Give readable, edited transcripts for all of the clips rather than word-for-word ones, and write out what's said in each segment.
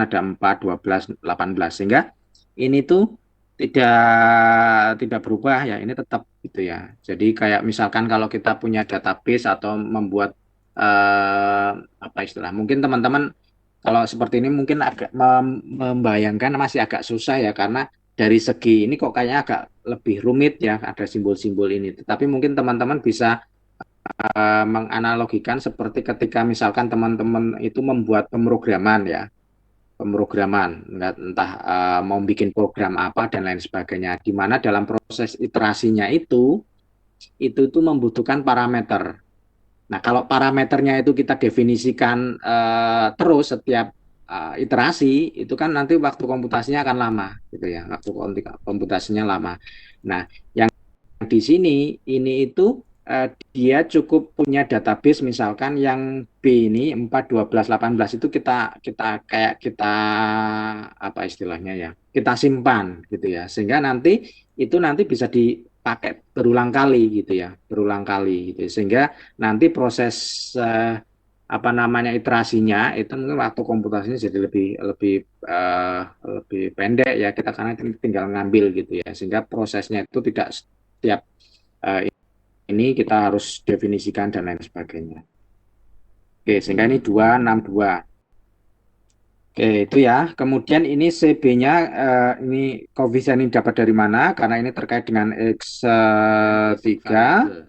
ada 4, 12, 18, sehingga ini tuh tidak berubah ya, ini tetap gitu ya. Jadi kayak misalkan kalau kita punya database atau membuat apa istilah, mungkin teman-teman kalau seperti ini mungkin agak membayangkan masih agak susah ya, karena dari segi ini kok kayaknya agak lebih rumit ya, ada simbol-simbol ini. Tetapi mungkin teman-teman bisa menganalogikan seperti ketika misalkan teman-teman itu membuat pemrograman ya, pemrograman, entah mau bikin program apa dan lain sebagainya, di mana dalam proses iterasinya itu tuh membutuhkan parameter. Nah, kalau parameternya itu kita definisikan terus setiap iterasi, itu kan nanti waktu komputasinya akan lama, gitu ya, waktu komputasinya lama. Nah, yang di sini ini itu dia cukup punya database misalkan yang B ini 4, 12, 18 itu kita kita kayak kita apa istilahnya ya, kita simpan gitu ya, sehingga nanti bisa dipakai berulang kali gitu ya, berulang kali gitu, sehingga nanti proses apa namanya iterasinya itu mungkin waktu komputasinya jadi lebih lebih lebih pendek ya, kita karena tinggal ngambil gitu ya, sehingga prosesnya itu tidak setiap ini kita harus definisikan dan lain sebagainya. Oke, sehingga ini 262. Oke, itu ya. Kemudian ini CB-nya, ini koefisien ini dapat dari mana? Karena ini terkait dengan X3,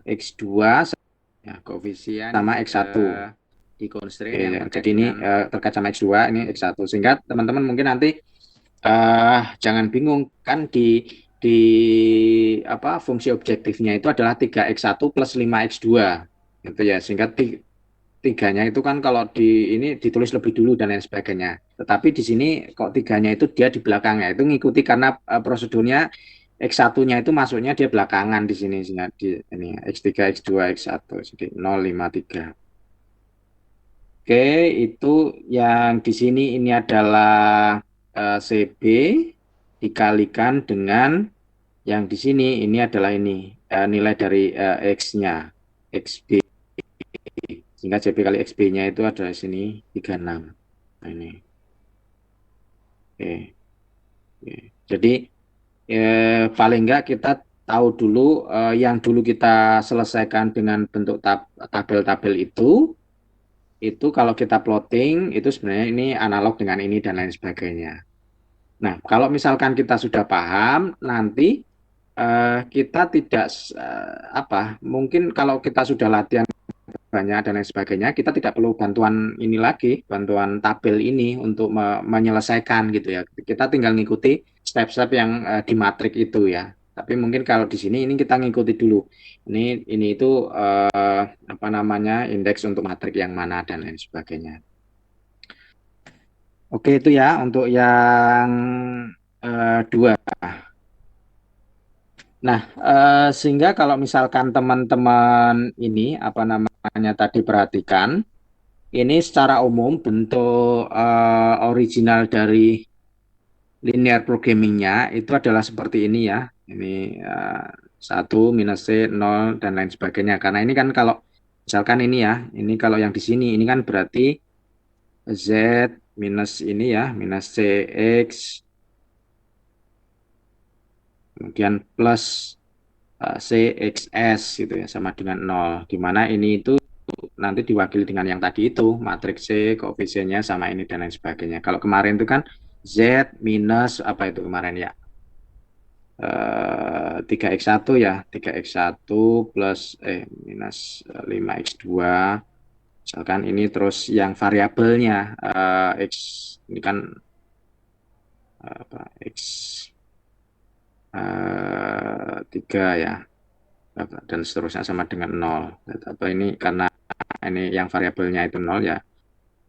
X2, ya, koefisien sama X1. Di constraint yang jadi ini terkait sama X2, ini X1. Sehingga teman-teman mungkin nanti jangan bingung, kan di apa fungsi objektifnya itu adalah 3x1 plus 5x2 gitu ya, sehingga tiganya itu kan kalau di ini ditulis lebih dulu dan lain sebagainya, tetapi di sini kok tiganya itu dia di belakangnya, itu ngikuti karena prosedurnya X1-nya itu masuknya dia belakangan di sini, sehingga di ini X3, X2, X1 jadi 053. Oke, itu yang di sini ini adalah CB dikalikan dengan yang di sini ini adalah ini nilai dari X-nya, XB. Sehingga CB kali XB-nya itu ada di sini 36. Nah, ini. Oke. Oke. Jadi paling enggak kita tahu dulu yang dulu kita selesaikan dengan bentuk tabel-tabel itu kalau kita plotting itu sebenarnya ini analog dengan ini dan lain sebagainya. Nah, kalau misalkan kita sudah paham, nanti kita tidak apa, mungkin kalau kita sudah latihan banyak dan lain sebagainya, kita tidak perlu bantuan ini lagi, bantuan tabel ini untuk menyelesaikan gitu ya. Kita tinggal ngikuti step-step yang di matrik itu ya. Tapi mungkin kalau di sini ini kita ngikuti dulu. Ini itu apa namanya indeks untuk matrik yang mana dan lain sebagainya. Oke, itu ya untuk yang dua. Nah, sehingga kalau misalkan teman-teman ini apa namanya tadi perhatikan, ini secara umum bentuk original dari linear programmingnya itu adalah seperti ini ya. Ini 1 minus C 0 dan lain sebagainya. Karena ini kan kalau misalkan ini ya, ini kalau yang di sini ini kan berarti Z minus ini ya, minus CX kemudian plus CXS gitu ya, sama dengan 0. Di mana ini itu nanti diwakili dengan yang tadi itu, matriks C, koefisiennya sama ini dan lain sebagainya. Kalau kemarin itu kan Z minus apa itu kemarin ya? 3x1 ya, 3x1 plus minus 5x2. Misalkan ini terus yang variabelnya X ini kan apa X 3 ya, dan seterusnya sama dengan 0. Atau ini karena ini yang variabelnya itu 0 ya,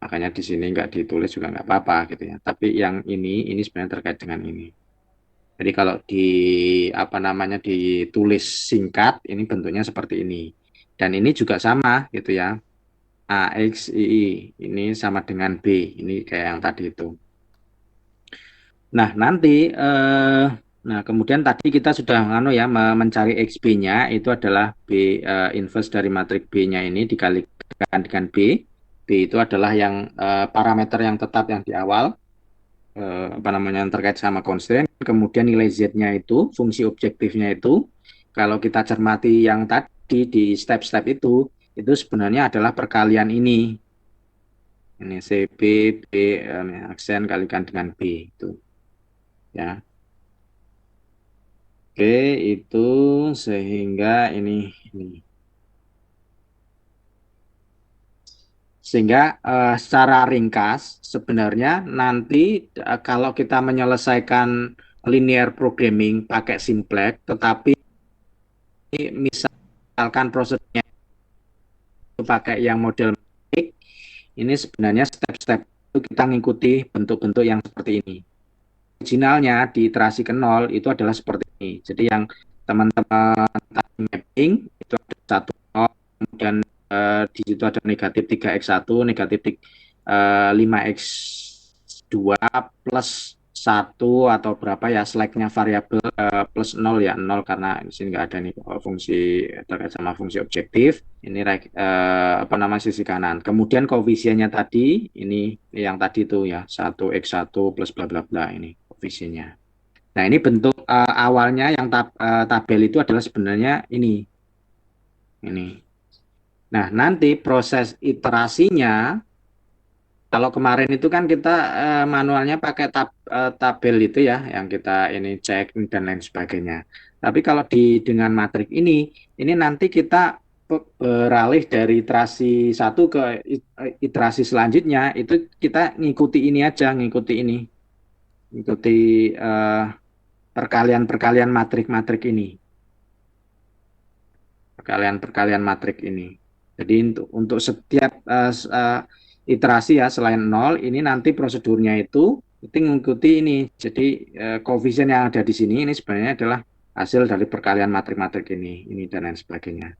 makanya di sini nggak ditulis juga nggak apa-apa gitu ya. Tapi yang ini sebenarnya terkait dengan ini. Jadi kalau di apa namanya ditulis singkat ini bentuknya seperti ini. Dan ini juga sama gitu ya. AX II ini sama dengan B. Ini kayak yang tadi itu. Nah, nanti nah kemudian tadi kita sudah ya mencari XB-nya itu adalah B inverse dari matrik B-nya ini dikalikan dengan B. B itu adalah yang parameter yang tetap yang di awal. apa namanya yang terkait sama constraint, kemudian nilai z-nya itu, fungsi objektifnya itu, kalau kita cermati yang tadi di step-step itu sebenarnya adalah perkalian ini CB, B, aksen kalikan dengan B itu ya. Oke, itu sehingga ini. Sehingga secara ringkas sebenarnya nanti kalau kita menyelesaikan linear programming pakai simplex, tetapi misalkan prosesnya itu pakai yang model matrix, ini sebenarnya step-step itu kita mengikuti bentuk-bentuk yang seperti ini. Originalnya di iterasi ke nol itu adalah seperti ini. Jadi yang teman-teman mapping itu ada satu nol, kemudian di situ ada negatif 3x1, negatif 5x2 plus 1 atau berapa ya seleknya variabel plus 0 ya 0 karena di sini nggak ada nih fungsi terkait sama fungsi objektif ini apa nama sisi kanan kemudian koefisiennya tadi ini yang tadi itu ya 1x1 plus bla bla bla ini koefisiennya. Nah ini bentuk awalnya yang tabel itu adalah sebenarnya ini. Nah nanti proses iterasinya kalau kemarin itu kan kita manualnya pakai tabel itu ya, yang kita ini cek dan lain sebagainya. Tapi kalau dengan matrik ini nanti kita beralih dari iterasi satu ke iterasi selanjutnya itu kita ngikuti ini aja, ngikuti perkalian-perkalian matrik-matrik ini, perkalian-perkalian matrik ini. Jadi untuk setiap iterasi ya selain nol ini nanti prosedurnya itu mengikuti ini. Jadi koefisien yang ada di sini ini sebenarnya adalah hasil dari perkalian matrik-matrik ini dan lain sebagainya.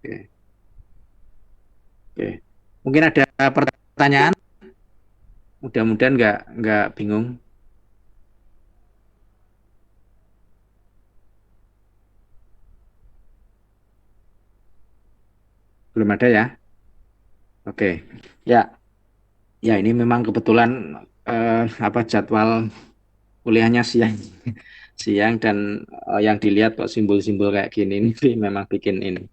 Oke. Oke. Mungkin ada pertanyaan? Mudah-mudahan nggak bingung. Belum ada ya? Oke. Ya, ya ini memang kebetulan apa jadwal kuliahnya siang siang dan yang dilihat kok simbol-simbol kayak gini ini memang bikin ini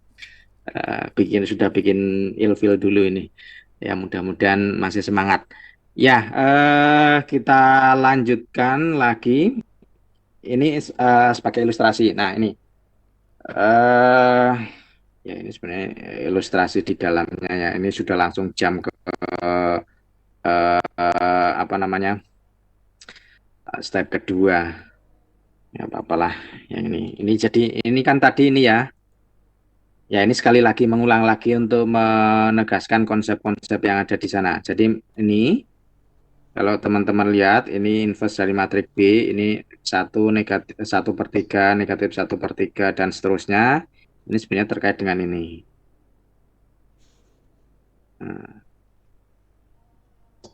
sudah bikin ilfil dulu ini ya mudah-mudahan masih semangat ya kita lanjutkan lagi ini sebagai ilustrasi nah ini uh, ya ini sebenarnya ilustrasi di dalamnya ya ini sudah langsung jam ke apa namanya step kedua ya apa-apalah yang ini jadi ini kan tadi ini ya ini sekali lagi mengulang lagi untuk menegaskan konsep-konsep yang ada di sana jadi ini kalau teman-teman lihat ini inverse dari matrik B ini 1/3 negatif 1/3 dan seterusnya ini sebenarnya terkait dengan ini nah,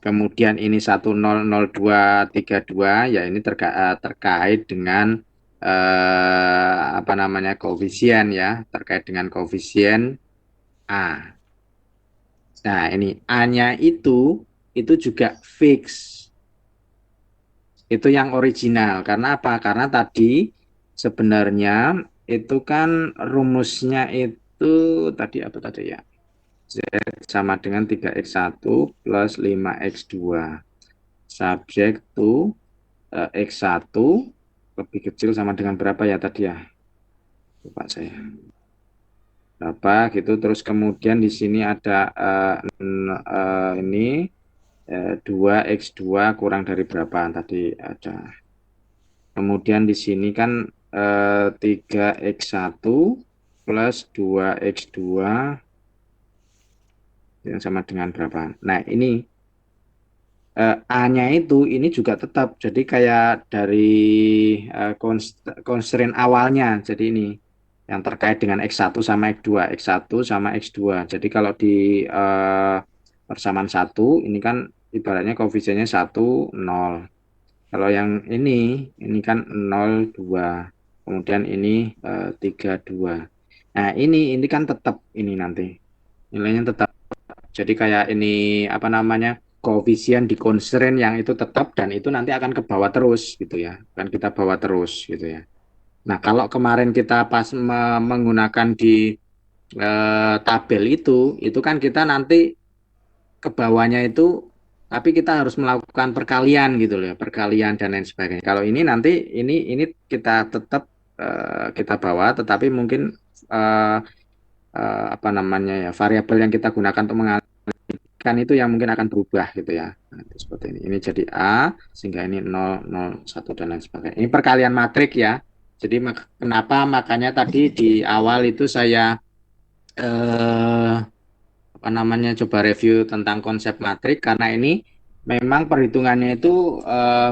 kemudian ini 1,00232 ya ini terkait dengan apa namanya koefisien ya terkait dengan koefisien A. Nah ini A-nya itu juga fix itu yang original karena apa karena tadi sebenarnya itu kan rumusnya itu tadi apa tadi ya Z sama dengan 3x1 plus 5x2 subjek to X1 lebih kecil sama dengan berapa ya tadi ya lupa saya berapa gitu terus kemudian di sini ada ini 2x2 kurang dari berapa tadi ada kemudian di sini kan 3x1 plus 2x2 yang sama dengan berapa nah ini A-nya itu ini juga tetap jadi kayak dari constraint awalnya jadi ini yang terkait dengan X1 sama X2 X1 sama X2 jadi kalau di persamaan 1 ini kan ibaratnya koefisiennya 1 0 kalau yang ini kan 0 2 kemudian ini 3 2 nah ini kan tetap ini nanti nilainya tetap jadi kayak ini apa namanya koefisien di constraint yang itu tetap dan itu nanti akan ke bawah terus gitu ya, kan kita bawa terus gitu ya. Nah, kalau kemarin kita pas menggunakan di tabel itu kan kita nanti ke bawahnya itu, tapi kita harus melakukan perkalian gitu loh, perkalian dan lain sebagainya. Kalau ini nanti ini kita tetap kita bawa, tetapi mungkin apa namanya ya, variabel yang kita gunakan untuk mengalihkan itu yang mungkin akan berubah gitu ya. Nah, itu seperti ini. Ini jadi A sehingga ini 0, 0, 1 dan lain sebagainya. Ini perkalian matrik ya. Jadi kenapa makanya tadi di awal itu saya apa namanya coba review tentang konsep matrik, karena ini memang perhitungannya itu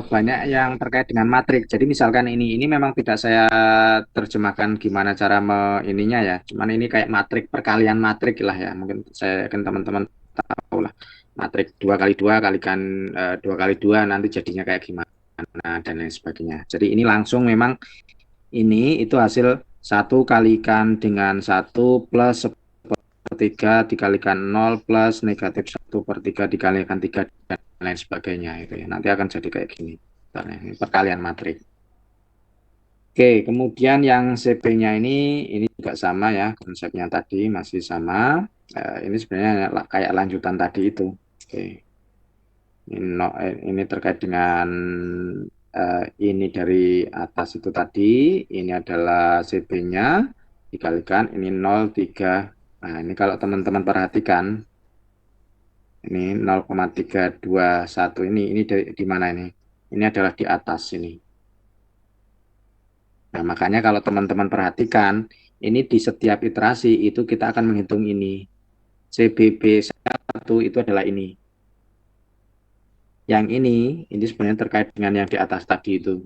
banyak yang terkait dengan matrik. Jadi misalkan ini memang tidak saya terjemahkan gimana cara ininya ya. Cuman ini kayak matrik, perkalian matrik lah ya. Mungkin saya yakin teman-teman tahu lah. Matrik 2 kali 2 kalikan 2 kali 2 nanti jadinya kayak gimana dan lain sebagainya. Jadi ini langsung memang ini itu hasil 1 kalikan dengan 1 plus 1/3 dikalikan 0 plus negatif 1/3 dikalikan 3 dan lain sebagainya itu ya. Nanti akan jadi kayak gini. Misalnya, ini perkalian matrik. Oke, kemudian yang CP-nya ini juga sama ya, konsepnya tadi masih sama. Ini sebenarnya kayak lanjutan tadi itu. Oke. Ini terkait dengan ini dari atas itu tadi, ini adalah CP-nya dikalikan ini 0,3. Nah, ini kalau teman-teman perhatikan, ini 0,321 ini di mana ini? Ini adalah di atas ini. Nah, makanya kalau teman-teman perhatikan, ini di setiap iterasi itu kita akan menghitung ini. CBB1 itu adalah ini. Yang ini sebenarnya terkait dengan yang di atas tadi itu.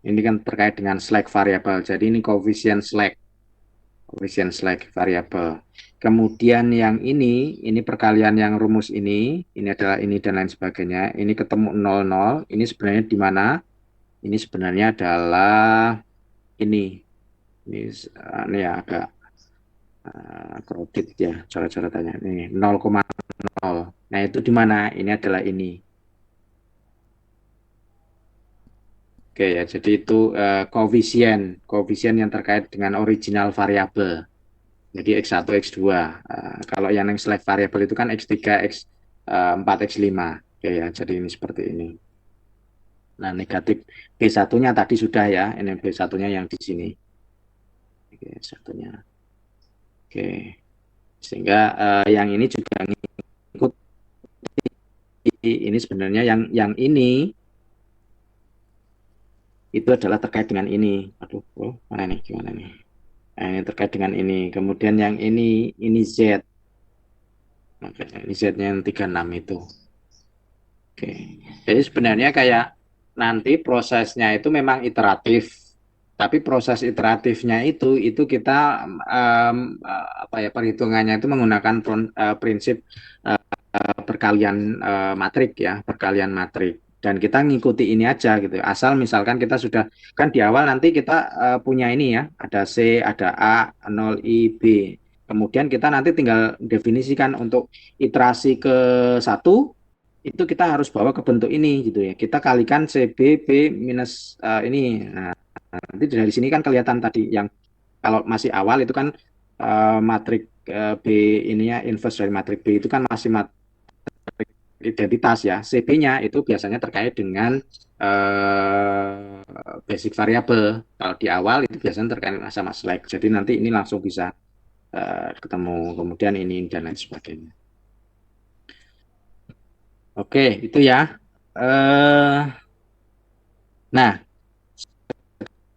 Ini kan terkait dengan slack variabel. Jadi ini koefisien slack variabel. Kemudian yang ini perkalian yang rumus ini adalah ini dan lain sebagainya. Ini ketemu 00, ini sebenarnya di mana? Ini sebenarnya adalah ini ya agak kredit ya, cara-cara tanya. Ini 0,0. Nah, itu di mana? Ini adalah ini. Oke ya, jadi itu koefisien yang terkait dengan original variabel. Jadi X1, X2. Kalau yang select variabel itu kan X3, X4, X5. Oke ya, jadi ini seperti ini. Nah, negatif B1-nya tadi sudah ya, ini B1-nya yang di sini. Oke, satunya. Oke. Sehingga yang ini juga ngikut ini sebenarnya yang ini itu adalah terkait dengan ini. Aduh, mana nih? Gimana nih? Nah, ini terkait dengan ini. Kemudian yang ini Z. Oke, ini Z-nya yang 36 itu. Oke. Jadi sebenarnya kayak nanti prosesnya itu memang iteratif, tapi proses iteratifnya itu kita apa ya, perhitungannya itu menggunakan prinsip perkalian matrik ya, perkalian matrik. Dan kita ngikuti ini aja gitu. Asal misalkan kita sudah, kan di awal nanti kita punya ini ya, ada C, ada A, 0, I, B. Kemudian kita nanti tinggal definisikan untuk iterasi ke satu, itu kita harus bawa ke bentuk ini gitu ya. Kita kalikan CB, B minus ini. Nah, nanti dari sini kan kelihatan tadi yang kalau masih awal itu kan matrik B ininya inverse dari matrik B itu kan masih identitas ya. CP-nya itu biasanya terkait dengan basic variable. Kalau di awal itu biasanya terkait sama slack. Jadi nanti ini langsung bisa ketemu. Kemudian ini dan lain sebagainya. Oke, itu ya. Nah,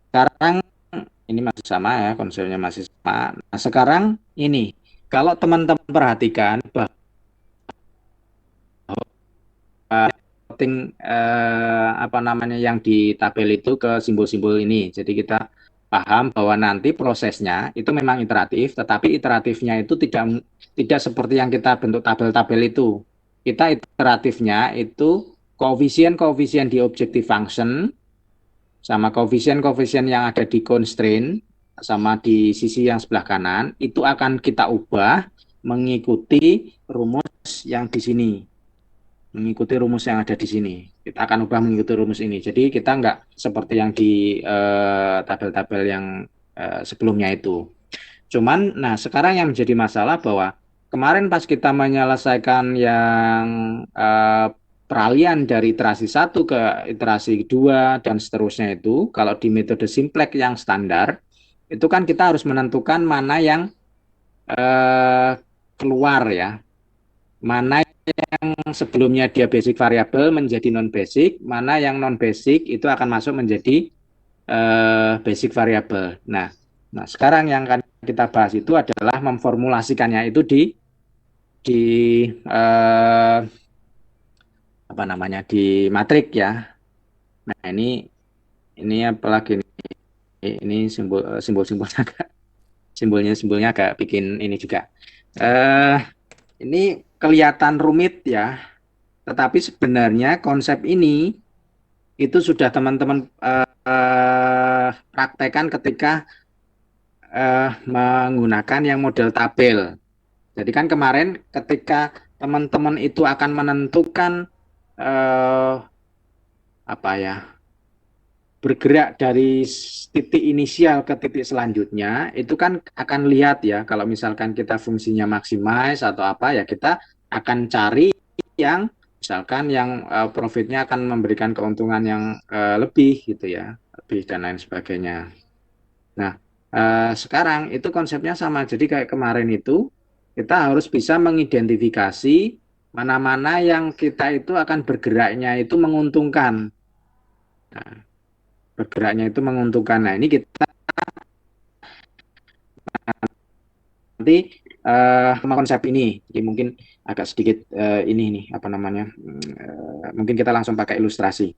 sekarang ini masih sama ya, konsepnya masih sama. Nah, sekarang ini, kalau teman-teman perhatikan bahwa apa namanya yang di tabel itu ke simbol-simbol ini. Jadi kita paham bahwa nanti prosesnya itu memang iteratif, tetapi iteratifnya itu tidak seperti yang kita bentuk tabel-tabel itu. Kita iteratifnya itu koefisien-koefisien di objective function sama koefisien-koefisien yang ada di constraint sama di sisi yang sebelah kanan itu akan kita ubah mengikuti rumus yang di sini. mengikuti rumus yang ada di sini. Kita akan ubah mengikuti rumus ini. Jadi kita nggak seperti yang di tabel-tabel yang sebelumnya itu. Cuman, nah sekarang yang menjadi masalah bahwa kemarin pas kita menyelesaikan yang peralihan dari iterasi 1 ke iterasi 2 dan seterusnya itu, kalau di metode simplex yang standar, itu kan kita harus menentukan mana yang keluar ya, mana yang sebelumnya dia basic variable menjadi non basic, mana yang non basic itu akan masuk menjadi basic variable. Nah, sekarang yang akan kita bahas itu adalah memformulasikannya itu di apa namanya, di matrik ya. Nah, ini apalagi ini simbol-simbolnya agak simbolnya agak bikin ini juga. Ini kelihatan rumit ya, tetapi sebenarnya konsep ini itu sudah teman-teman praktekkan ketika menggunakan yang model tabel. Jadi kan kemarin ketika teman-teman itu akan menentukan apa ya, bergerak dari titik inisial ke titik selanjutnya, itu kan akan lihat ya, kalau misalkan kita fungsinya maximize atau apa ya, kita akan cari yang misalkan yang profitnya akan memberikan keuntungan yang lebih gitu ya, lebih dan lain sebagainya. Nah, sekarang itu konsepnya sama. Jadi kayak kemarin itu kita harus bisa mengidentifikasi mana-mana yang kita itu akan bergeraknya itu menguntungkan. Nah, bergeraknya itu menguntungkan. Nah, ini kita nanti konsep ini. Jadi mungkin agak sedikit ini nih apa namanya? Mungkin kita langsung pakai ilustrasi.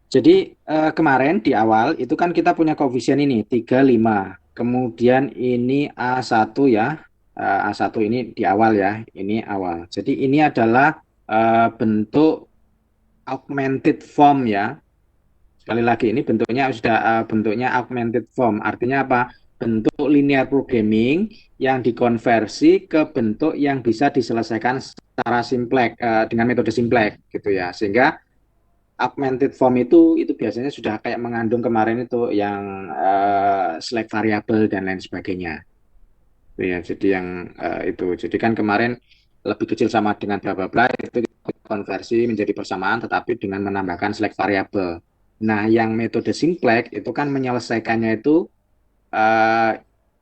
Jadi kemarin di awal itu kan kita punya koefisien ini 3, 5. Kemudian ini A1 ya. A1 ini di awal ya. Ini awal. Jadi ini adalah bentuk augmented form ya. Sekali lagi ini bentuknya sudah bentuknya augmented form. Artinya apa? Bentuk linear programming yang dikonversi ke bentuk yang bisa diselesaikan secara simplex dengan metode simplex gitu ya. Sehingga augmented form itu biasanya sudah kayak mengandung kemarin itu yang select variable dan lain sebagainya. Ya, jadi yang itu. Jadi kan kemarin lebih kecil sama dengan bla bla bla itu konversi menjadi persamaan tetapi dengan menambahkan select variable. Nah, yang metode simplex itu kan menyelesaikannya itu eh,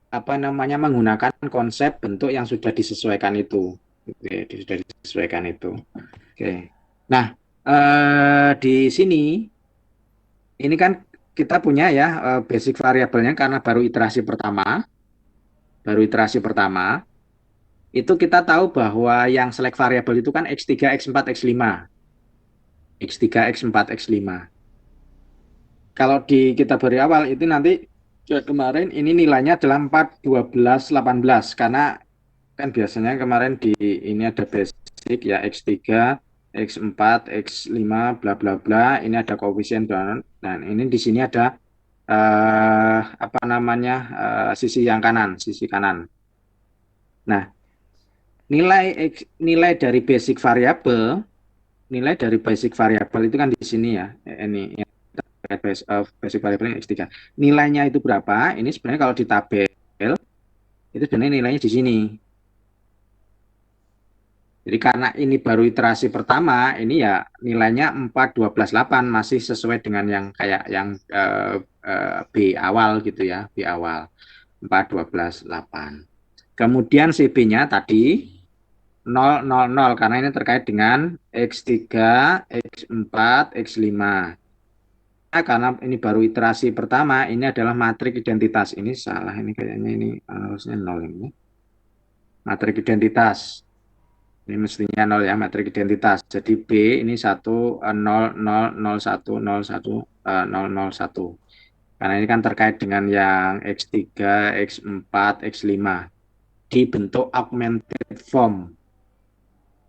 apa namanya menggunakan konsep bentuk yang sudah disesuaikan itu. Oke, sudah disesuaikan itu. Oke. Nah, di sini ini kan kita punya ya basic variabelnya karena baru iterasi pertama itu kita tahu bahwa yang select variabel itu kan X3, X4, X5. X3, X4, X5. Kalau di kita beri awal itu nanti kemarin ini nilainya adalah 4, 12, 18 karena kan biasanya kemarin di ini ada basic ya X3, X4, X5 bla bla bla, ini ada koefisien dan ini di sini ada apa namanya sisi yang kanan, sisi kanan. Nah, nilai dari basic variable, nilai dari basic variable itu kan di sini ya. Ini basic variable X3. Nilainya itu berapa? Ini sebenarnya kalau di tabel itu sebenarnya nilainya di sini. Jadi karena ini baru iterasi pertama, ini ya nilainya 4, 12, 8 masih sesuai dengan yang kayak yang B awal gitu ya, B awal 4, 12, 8. Kemudian CB-nya tadi 0, 0, 0 karena ini terkait dengan X3, X4, X5. Karena ini baru iterasi pertama, ini adalah matrik identitas. Ini salah, ini kayaknya ini harusnya 0 ini. Matrik identitas. Ini mestinya 0 ya, matrik identitas. Jadi B ini 1, 0, 0, 0, 1, 0, 1, 0, 0, 1. Karena ini kan terkait dengan yang X3, X4, X5. Dibentuk augmented form.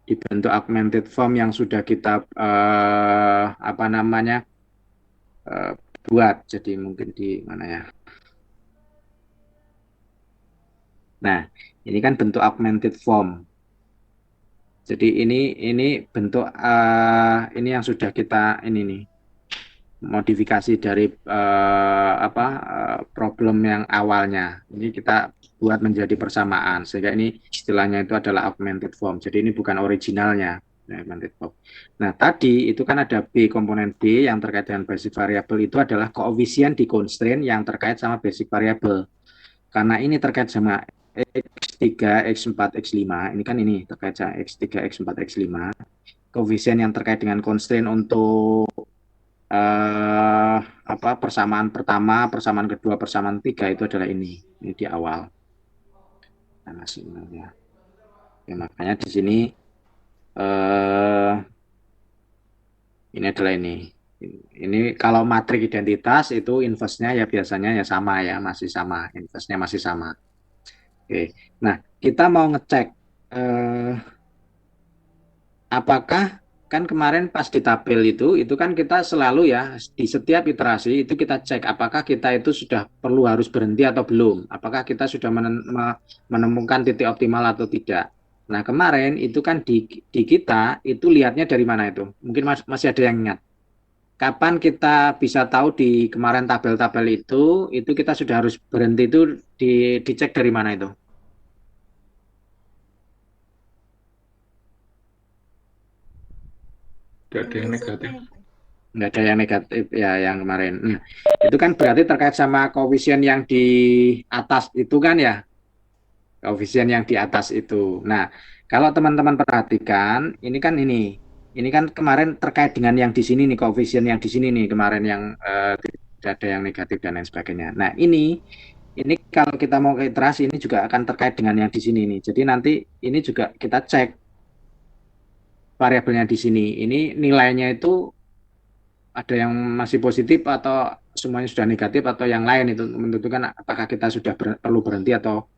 Dibentuk augmented form yang sudah kita apa namanya buat. Jadi mungkin di mana ya? Nah, ini kan bentuk augmented form. Jadi ini bentuk ini yang sudah kita ini nih modifikasi dari problem yang awalnya. Ini kita buat menjadi persamaan sehingga ini istilahnya itu adalah augmented form. Jadi ini bukan originalnya augmented form. Nah, tadi itu kan ada B komponen B yang terkait dengan basic variable itu adalah koefisien di constraint yang terkait sama basic variable. Karena ini terkait sama X3, X4, X5. Ini kan ini terkait sama X3, X4, X5. Koefisien yang terkait dengan constraint untuk eh, persamaan pertama, persamaan kedua, persamaan tiga itu adalah ini di awal. Nah, ya. Ya, makanya di sini eh, ini adalah ini. Ini kalau matrik identitas itu inverse-nya ya biasanya ya sama ya, masih sama, inverse-nya masih sama. Oke. Nah, kita mau ngecek apakah kan kemarin pas di tabel itu kan kita selalu ya di setiap iterasi itu kita cek apakah kita itu sudah perlu harus berhenti atau belum, apakah kita sudah menemukan titik optimal atau tidak. Nah kemarin itu kan di kita itu lihatnya dari mana itu? Mungkin masih ada yang ingat. Kapan kita bisa tahu di kemarin tabel-tabel itu kita sudah harus berhenti itu dicek dari mana itu? Tidak ada yang negatif. Nggak ada yang negatif ya yang kemarin. Nah, itu kan berarti terkait sama koefisien yang di atas itu kan ya, koefisien yang di atas itu. Nah, kalau teman-teman perhatikan, ini kan kemarin terkait dengan yang di sini nih, koefisien yang di sini nih kemarin yang tidak ada yang negatif dan lain sebagainya. Nah, ini kalau kita mau ke iterasi ini juga akan terkait dengan yang di sini nih. Jadi nanti ini juga kita cek variabelnya di sini. Ini nilainya itu ada yang masih positif atau semuanya sudah negatif atau yang lain itu menentukan apakah kita sudah perlu berhenti atau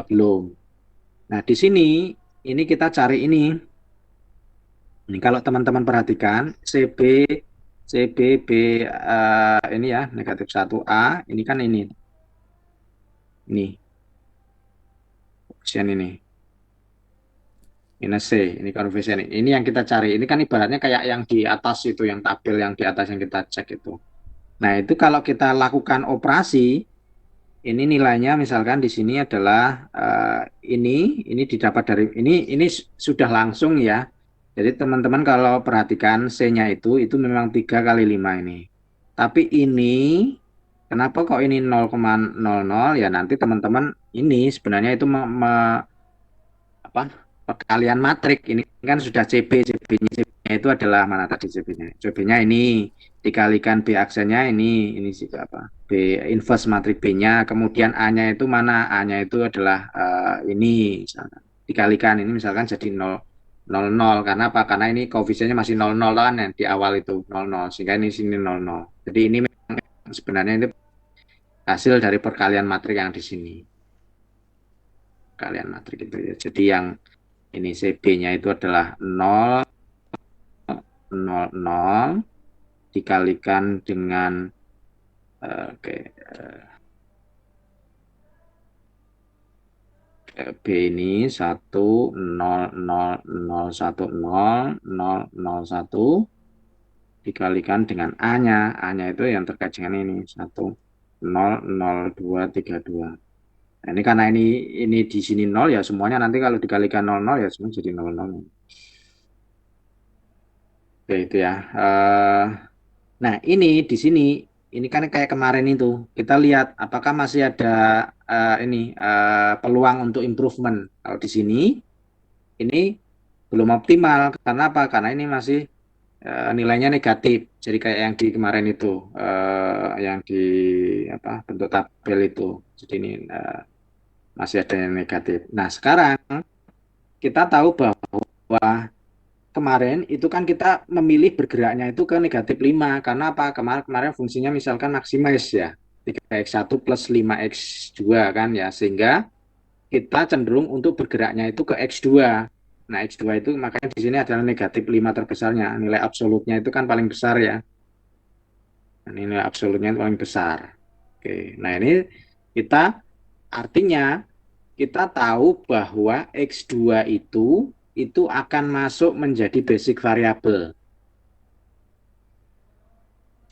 belum. Nah, di sini ini kita cari ini. Ini kalau teman-teman perhatikan CB ini ya negatif 1A ini kan ini koefisien ini minus C ini koefisien ini yang kita cari. Ini kan ibaratnya kayak yang di atas itu yang tabel yang di atas yang kita cek itu. Nah, itu kalau kita lakukan operasi, ini nilainya misalkan di sini adalah ini didapat dari ini sudah langsung ya. Jadi teman-teman kalau perhatikan C-nya itu memang 3 kali 5 ini. Tapi ini kenapa kok ini 0,00 ya nanti teman-teman ini sebenarnya itu apa perkalian matrik ini kan sudah CB-nya itu adalah mana tadi CB-nya ini dikalikan B aksennya ini juga apa B inverse matrik B-nya kemudian A-nya itu mana A-nya itu adalah ini misalkan. Dikalikan ini misalkan jadi 0,00 karena apa karena ini koefisiennya masih 0,0 kan ya, di awal itu 0,0 sehingga ini sini 0,0 jadi ini sebenarnya itu hasil dari perkalian matrik yang di sini perkalian matrik itu ya jadi yang ini CB-nya itu adalah 0,00 dikalikan dengan B ini 1,0,0,1,0,0,0,1 dikalikan dengan A-nya. A-nya itu yang terkait dengan ini 1,0,0232. Nah, ini karena ini di sini 0 ya semuanya nanti kalau dikalikan 00 ya semua jadi 00. Oke, itu ya. Nah, ini di sini ini kan kayak kemarin itu. Kita lihat apakah masih ada peluang untuk improvement. Kalau di sini ini belum optimal karena apa? Karena ini masih nilainya negatif. Jadi kayak yang di kemarin itu yang di apa bentuk tabel itu. Jadi ini masih ada yang negatif. Nah, sekarang kita tahu bahwa kemarin itu kan kita memilih bergeraknya itu ke negatif 5 karena apa kemarin fungsinya misalkan maximize ya 3x1 plus 5x2 kan ya sehingga kita cenderung untuk bergeraknya itu ke x2. Nah x2 itu makanya di sini adalah negatif 5 terbesarnya nilai absolutnya itu kan paling besar ya. Nah, nilai absolutnya itu paling besar. Oke, nah ini kita artinya kita tahu bahwa x2 itu itu akan masuk menjadi basic variable.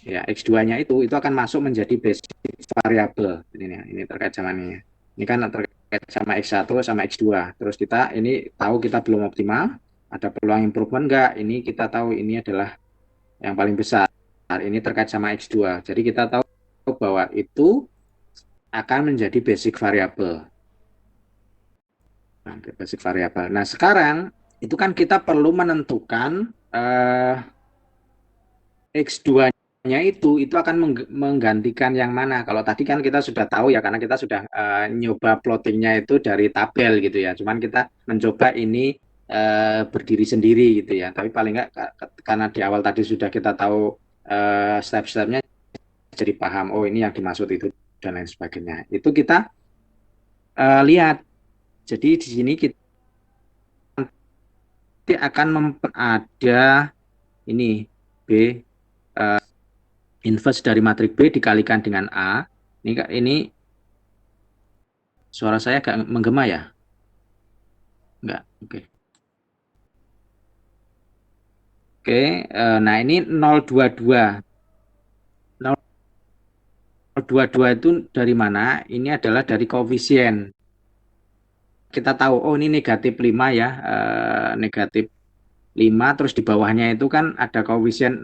Ya, X2-nya itu akan masuk menjadi basic variable. Ini terkait sama ini. Ini kan terkait sama X1 sama X2. Terus kita ini tahu kita belum optimal, ada peluang improvement enggak? Ini kita tahu ini adalah yang paling besar. Ini terkait sama X2. Jadi kita tahu bahwa itu akan menjadi basic variable. Nah, basic variable. Nah, sekarang itu kan kita perlu menentukan X2-nya itu akan menggantikan yang mana. Kalau tadi kan kita sudah tahu ya, karena kita sudah nyoba plottingnya itu dari tabel gitu ya. Cuman kita mencoba ini berdiri sendiri gitu ya. Tapi paling nggak karena di awal tadi sudah kita tahu step-stepnya, jadi paham, oh ini yang dimaksud itu dan lain sebagainya. Itu kita lihat. Jadi di sini kita akan ada ini B inverse dari matrik B dikalikan dengan A. Ini suara saya agak menggema ya? Enggak, oke. Oke, nah ini 022. 022 itu dari mana? Ini adalah dari koefisien. Kita tahu, oh ini negatif 5 ya, negatif 5, terus di bawahnya itu kan ada koefisien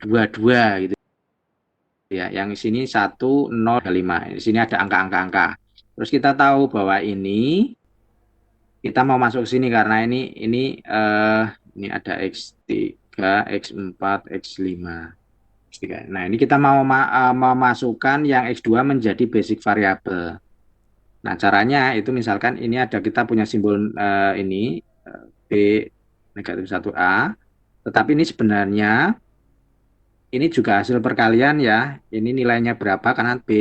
022 gitu ya. Yang di sini 1, 0, 5. Di sini ada angka-angka. Terus kita tahu bahwa ini kita mau masuk sini karena ini ada X3, X4, X5. Nah, ini kita mau memasukkan yang X2 menjadi basic variable. Nah, caranya itu misalkan ini ada kita punya simbol ini B negatif 1A, tetapi ini sebenarnya ini juga hasil perkalian ya. Ini nilainya berapa karena B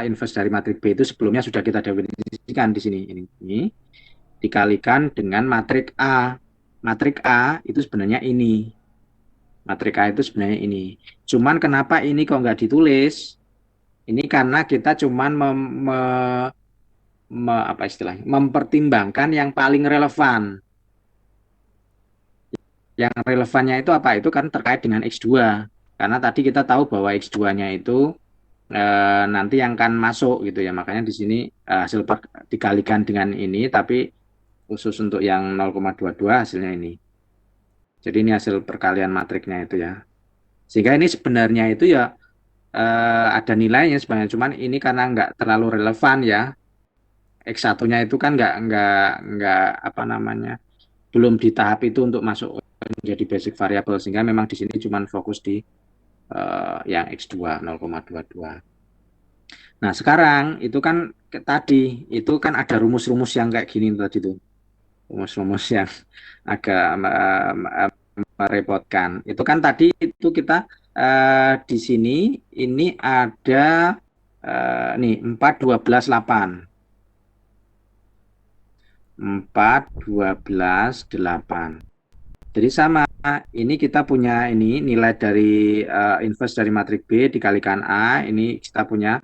inverse dari matrik B itu sebelumnya sudah kita definisikan di sini. Ini dikalikan dengan matrik A. Matrik A itu sebenarnya ini. Matrik A itu sebenarnya ini. Cuman kenapa ini kok nggak ditulis? Ini karena kita cuman mempertimbangkan yang paling relevan. Yang relevannya itu apa? Itu kan terkait dengan X2. Karena tadi kita tahu bahwa X2-nya itu nanti yang akan masuk gitu ya. Makanya di sini hasil dikalikan dengan ini, tapi khusus untuk yang 0,22 hasilnya ini. Jadi ini hasil perkalian matriknya itu ya. Sehingga ini sebenarnya itu ya ada nilainya sebenarnya, cuman ini karena nggak terlalu relevan ya. X1-nya itu kan nggak apa namanya, belum di tahap itu untuk masuk menjadi basic variable, sehingga memang di sini cuman fokus di yang X2 0,22. Nah, sekarang itu kan tadi itu kan ada rumus-rumus yang kayak gini tadi tuh. Rumus-rumus yang agak merepotkan. Itu kan tadi itu kita di sini ini ada nih 4, 12, 8. 4, 12, 8. Jadi sama, ini kita punya ini nilai dari inverse dari matrik B dikalikan A, ini kita punya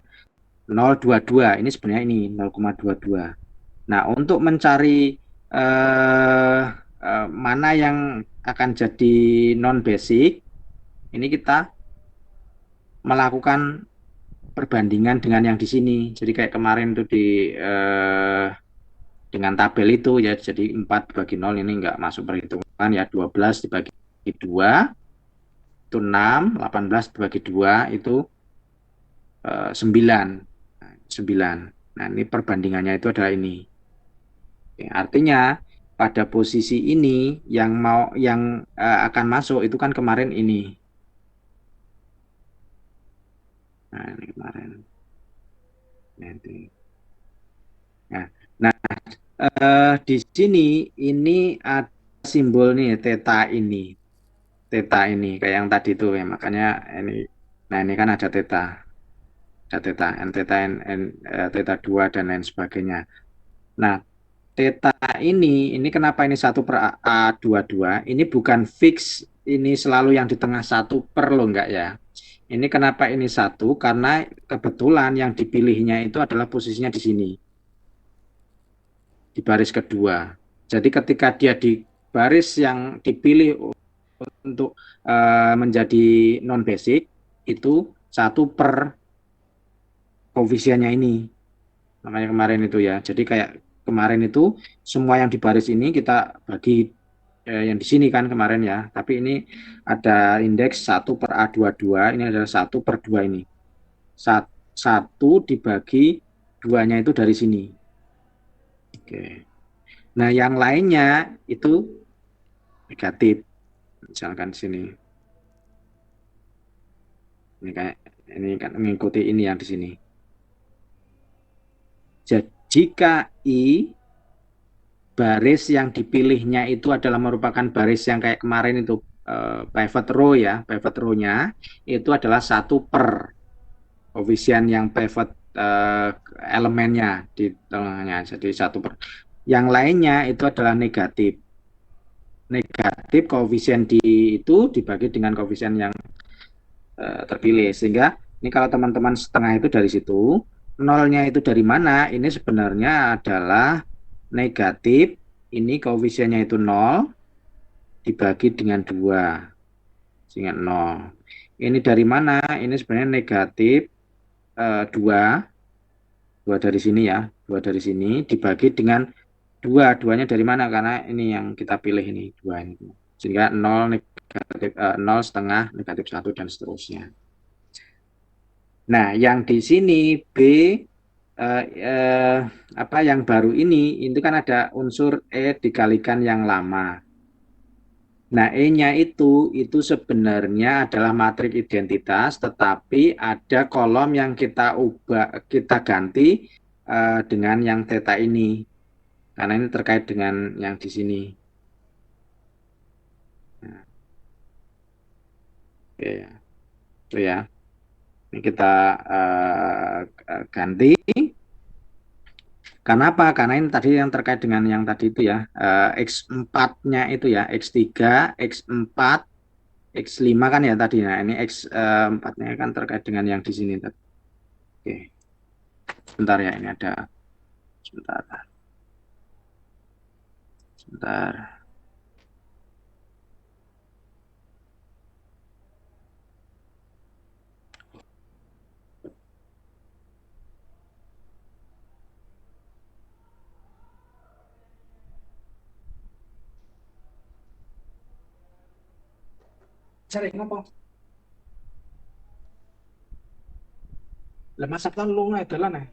0,22. Ini sebenarnya ini 0,22. Nah, untuk mencari mana yang akan jadi non basic, ini kita melakukan perbandingan dengan yang di sini. Jadi kayak kemarin tuh dengan tabel itu ya, jadi 4 bagi 0 ini enggak masuk perhitungan ya. 12 dibagi 2 itu 6, 18 dibagi 2 itu 9. 9. Nah, ini perbandingannya itu adalah ini. Oke, artinya pada posisi ini yang akan masuk itu kan kemarin ini. Nah, ini kemarin. Nah, nah di sini ini ada simbol nih theta ini. Theta ini kayak yang tadi tuh ya, makanya ini. Nah, ini kan ada theta. Ada theta, n theta, theta 2 dan lain sebagainya. Nah, theta ini kenapa ini 1/A22? Ini bukan fix, ini selalu yang di tengah 1 lo enggak ya. Ini kenapa ini 1? Karena kebetulan yang dipilihnya itu adalah posisinya di sini. Di baris kedua. Jadi ketika dia di baris yang dipilih untuk menjadi non basic itu 1 per koefisiennya ini, namanya kemarin itu ya. Jadi kayak kemarin itu semua yang di baris ini kita bagi yang di sini kan kemarin ya. Tapi ini ada indeks 1/A22, ini adalah 1/2 ini. 1 dibagi 2-nya itu dari sini. Oke. Nah, yang lainnya itu negatif. Misalkan sini. Ini kayak ini kan mengikuti ini yang di sini. Jadi jika I baris yang dipilihnya itu adalah merupakan baris yang kayak kemarin itu pivot row ya, pivot row-nya itu adalah 1 per koefisien yang pivot elemennya di tengahnya, jadi 1 per. Yang lainnya itu adalah negatif. Negatif koefisien itu dibagi dengan koefisien yang terpilih, sehingga ini kalau teman-teman setengah itu dari situ, nolnya itu dari mana? Ini sebenarnya adalah negatif, ini koefisiennya itu 0 dibagi dengan 2 sehingga 0. Ini dari mana? Ini sebenarnya negatif 2 dari sini ya, 2 dari sini dibagi dengan 2. 2-nya dari mana? Karena ini yang kita pilih ini 2 ini. Sehingga 0 negatif 0 setengah negatif 1 dan seterusnya. Nah, yang di sini B apa yang baru ini itu kan ada unsur E dikalikan yang lama. Nah, E-nya itu sebenarnya adalah matriks identitas, tetapi ada kolom yang kita ubah, kita ganti dengan yang theta ini. Karena ini terkait dengan yang di sini. Nah, oke ya. Itu ya. Ini kita ganti. Karena apa? Karena ini tadi yang terkait dengan yang tadi itu ya. X4-nya itu ya, X3, X4, X5 kan ya tadi. Nah, ini X4-nya kan terkait dengan yang di sini. Oke. Sebentar ya, ini ada. Sebentar. Sebentar. Cari ngapa? Lah masak kan lu nggak dalan ya.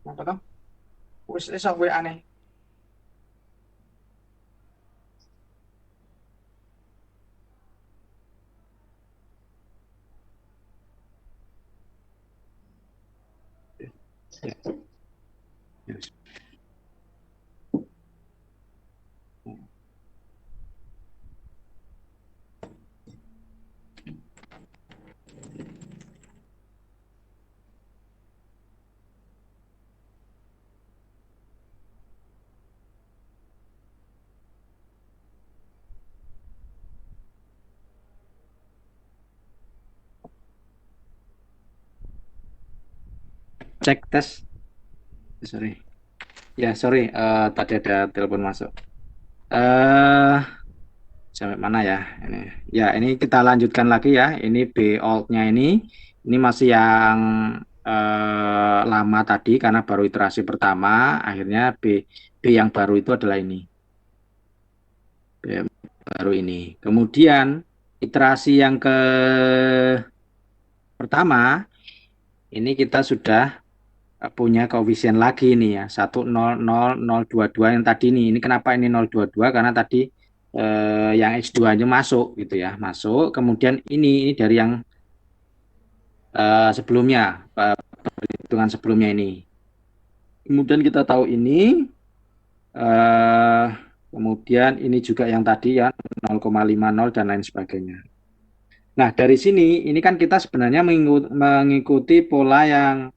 Apa toh? Wis iso WA nih. Ya. Ya. Cek tes. Sorry. Ya, sorry. Tadi ada telepon masuk. eh Sampai mana ya ini? Ya, ini kita lanjutkan lagi ya. Ini B alt-nya ini masih yang lama tadi karena baru iterasi pertama. Akhirnya B yang baru itu adalah ini. B baru ini. Kemudian iterasi yang ke pertama ini kita sudah punya koefisien lagi nih ya, 1,00022 yang tadi nih. Ini kenapa ini 022? Karena tadi yang X2-nya masuk gitu ya, masuk. Kemudian ini dari yang sebelumnya, perhitungan sebelumnya ini. Kemudian kita tahu ini, kemudian ini juga yang tadi ya 0,50 dan lain sebagainya. Nah, dari sini ini kan kita sebenarnya mengikuti pola yang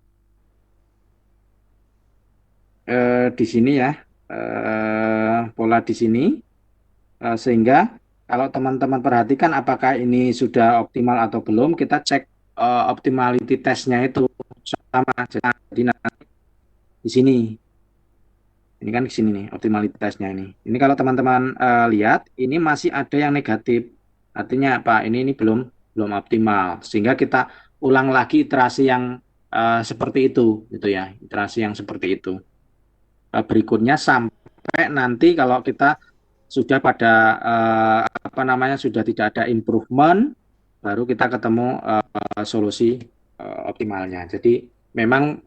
di sini ya, pola di sini, sehingga kalau teman-teman perhatikan apakah ini sudah optimal atau belum, kita cek optimality testnya itu sama. Jadi nanti di sini Ini kan di sini nih optimalitasnya ini. Ini kalau teman-teman lihat ini masih ada yang negatif. Artinya apa? Ini belum belum optimal. Sehingga kita ulang lagi iterasi yang seperti itu gitu ya. Iterasi yang seperti itu. Berikutnya sampai nanti kalau kita sudah pada apa namanya sudah tidak ada improvement, baru kita ketemu solusi optimalnya. Jadi memang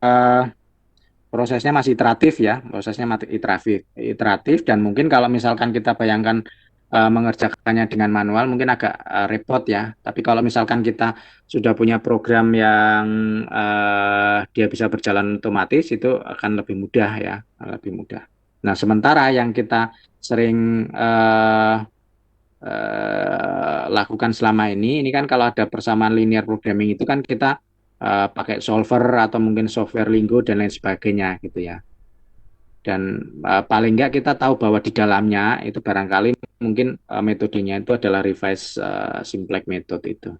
eh, prosesnya masih iteratif ya, prosesnya masih iteratif dan mungkin kalau misalkan kita bayangkan mengerjakannya dengan manual mungkin agak repot ya. Tapi kalau misalkan kita sudah punya program yang dia bisa berjalan otomatis itu akan lebih mudah ya, lebih mudah. Nah, sementara yang kita sering lakukan selama ini kan kalau ada persamaan linear programming itu kan kita pakai solver atau mungkin software Linggo dan lain sebagainya gitu ya. Dan paling nggak kita tahu bahwa di dalamnya itu barangkali mungkin metodenya itu adalah revise simplex method itu.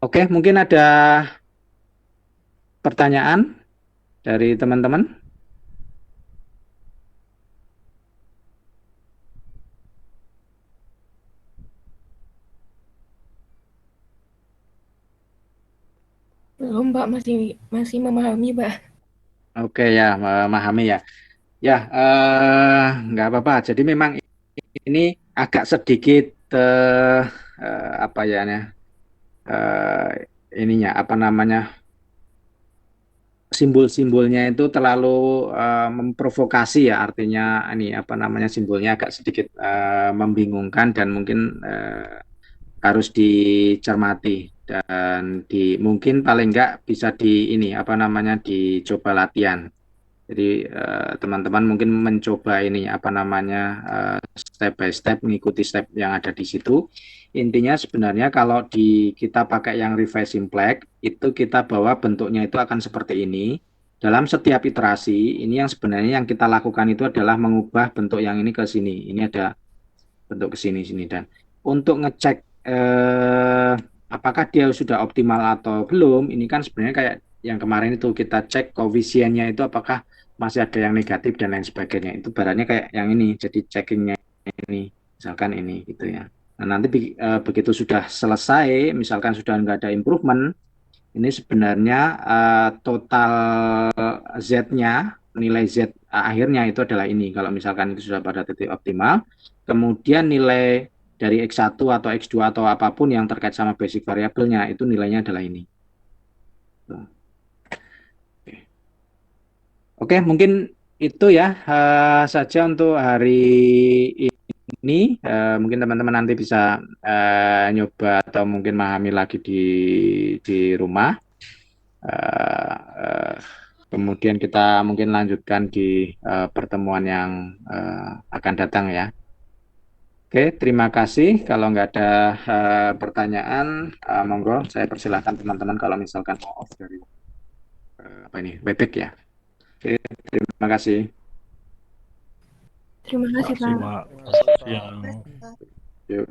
Oke, mungkin ada pertanyaan dari teman-teman? Belum, Mbak, masih masih memahami, Mbak. Oke ya, memahami ya. Ya, nggak apa-apa. Jadi memang ini agak sedikit apa ya, eh, ininya apa namanya simbol-simbolnya itu terlalu memprovokasi ya artinya ini apa namanya simbolnya agak sedikit membingungkan dan mungkin harus dicermati dan mungkin paling enggak bisa di ini apa namanya dicoba latihan. Jadi teman-teman mungkin mencoba ini apa namanya step by step mengikuti step yang ada di situ. Intinya sebenarnya kalau kita pakai yang revise simplex itu kita bawa bentuknya itu akan seperti ini. Dalam setiap iterasi ini yang sebenarnya yang kita lakukan itu adalah mengubah bentuk yang ini ke sini. Ini ada bentuk ke sini sini dan untuk ngecek apakah dia sudah optimal atau belum. Ini kan sebenarnya kayak yang kemarin itu kita cek koefisiennya itu apakah masih ada yang negatif dan lain sebagainya. Itu barannya kayak yang ini, jadi checkingnya ini, misalkan ini gitu ya. Nah, nanti begitu sudah selesai, misalkan sudah nggak ada improvement, ini sebenarnya total Z-nya, nilai Z akhirnya itu adalah ini. Kalau misalkan itu sudah pada titik optimal, kemudian nilai dari X1 atau X2 atau apapun yang terkait sama basic variabelnya, itu nilainya adalah ini. Oke, mungkin itu ya saja untuk hari ini. Mungkin teman-teman nanti bisa nyoba atau mungkin memahami lagi di rumah. Eh, eh, Kemudian kita mungkin lanjutkan di pertemuan yang akan datang ya. Oke, terima kasih. Kalau nggak ada pertanyaan, monggo saya persilahkan teman-teman kalau misalkan mau off dari apa ini, Webex ya. Oke, terima kasih. Terima kasih, Makasih, Pak. Mak. Siang. Yuk.